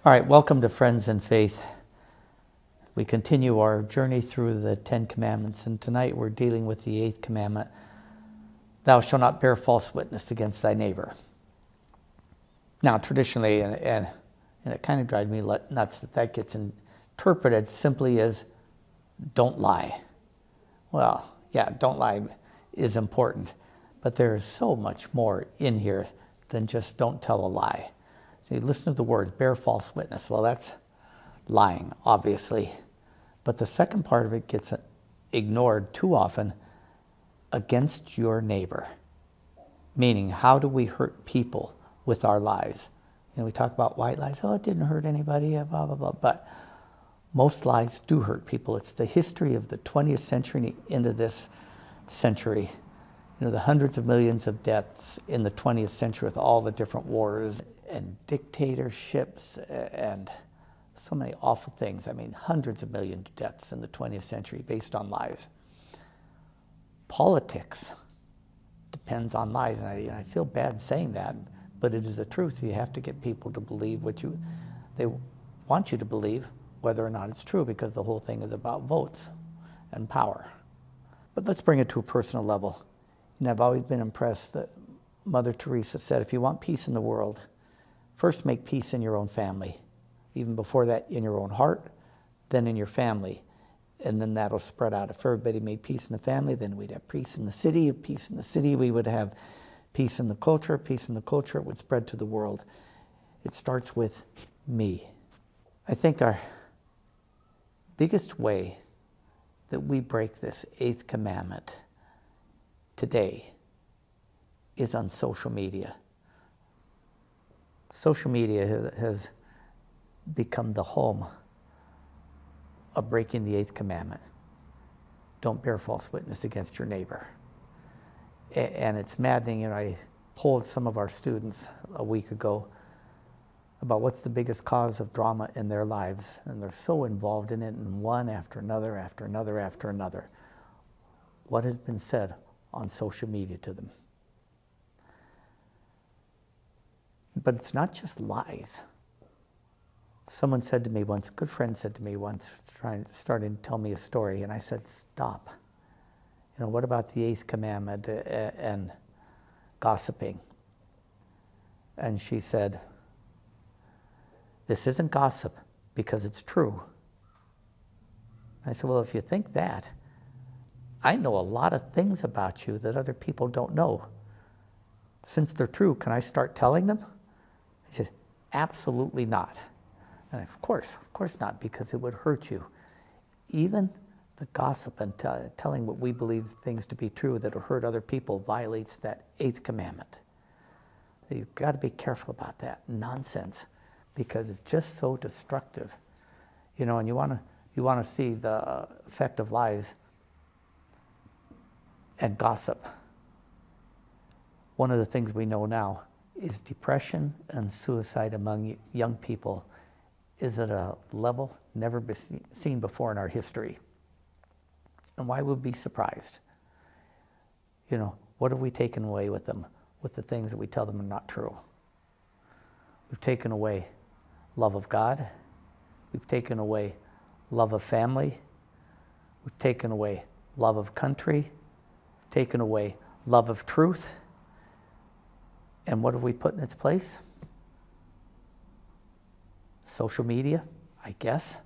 All right, welcome to Friends in Faith. We continue our journey through the 10 Commandments, and tonight we're dealing with the 8th commandment. Thou shalt not bear false witness against thy neighbor. Now, traditionally, and it kind of drives me nuts that gets interpreted simply as don't lie. Well, yeah, don't lie is important, but there is so much more in here than just don't tell a lie. So you listen to the words, bear false witness. Well, that's lying, obviously. But the second part of it gets ignored too often, against your neighbor. Meaning, how do we hurt people with our lies? You know, we talk about white lies. Oh, it didn't hurt anybody, blah, blah, blah. But most lies do hurt people. It's the history of the 20th century into this century. You know, the hundreds of millions of deaths in the 20th century with all the different wars and dictatorships and so many awful things. I mean, hundreds of millions of deaths in the 20th century based on lies. Politics depends on lies, and I feel bad saying that, but it is the truth. You have to get people to believe what they want you to believe, whether or not it's true, because the whole thing is about votes and power. But let's bring it to a personal level. And I've always been impressed that Mother Teresa said, if you want peace in the world, first make peace in your own family. Even before that, in your own heart, then in your family. And then that'll spread out. If everybody made peace in the family, then we'd have peace in the city. If peace in the city, we would have peace in the culture. Peace in the culture, it would spread to the world. It starts with me. I think our biggest way that we break this 8th commandment today is on social media. Social media has become the home of breaking the 8th commandment. Don't bear false witness against your neighbor. And it's maddening. You know, I polled some of our students a week ago about what's the biggest cause of drama in their lives, and they're so involved in it, and one after another, after another, after another. What has been said on social media to them? But it's not just lies. Someone said to me once, a good friend said to me once, starting to tell me a story, and I said, stop. You know, what about the 8th commandment and gossiping? And she said, this isn't gossip because it's true. I said, well, if you think that, I know a lot of things about you that other people don't know. Since they're true, can I start telling them? He said, absolutely not. And of course not, because it would hurt you. Even the gossip and telling what we believe things to be true that will hurt other people violates that 8th commandment. You've got to be careful about that nonsense, because it's just so destructive. You know, and you want to see the effect of lies and gossip. One of the things we know now is depression and suicide among young people is at a level never seen before in our history. And why would we be surprised? You know, what have we taken away with them, with the things that we tell them are not true? We've taken away love of God. We've taken away love of family. We've taken away love of country. Taken away love of truth. And what have we put in its place? Social media, I guess.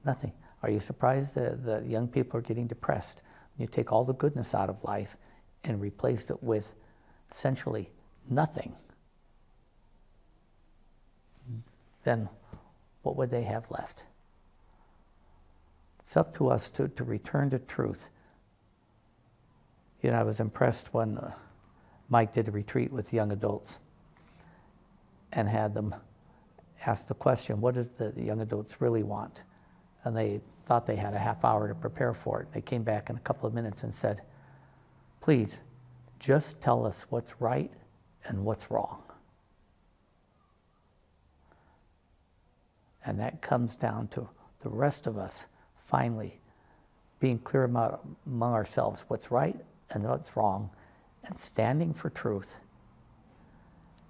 Nothing. Are you surprised that young people are getting depressed? You take all the goodness out of life and replace it with essentially nothing. Then what would they have left? It's up to us to return to truth. You know, I was impressed when Mike did a retreat with young adults and had them ask the question, what does the young adults really want? And they thought they had a half hour to prepare for it. They came back in a couple of minutes and said, please, just tell us what's right and what's wrong. And that comes down to the rest of us finally being clear among ourselves what's right and what's wrong, and standing for truth,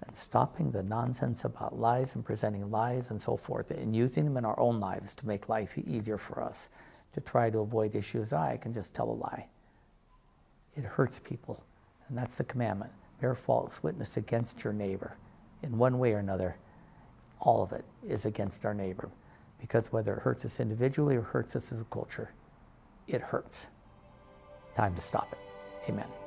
and stopping the nonsense about lies and presenting lies and so forth, and using them in our own lives to make life easier for us, to try to avoid issues. I can just tell a lie. It hurts people, and that's the commandment. Bear false witness against your neighbor. In one way or another, all of it is against our neighbor, because whether it hurts us individually or hurts us as a culture, it hurts. Time to stop it. Amen.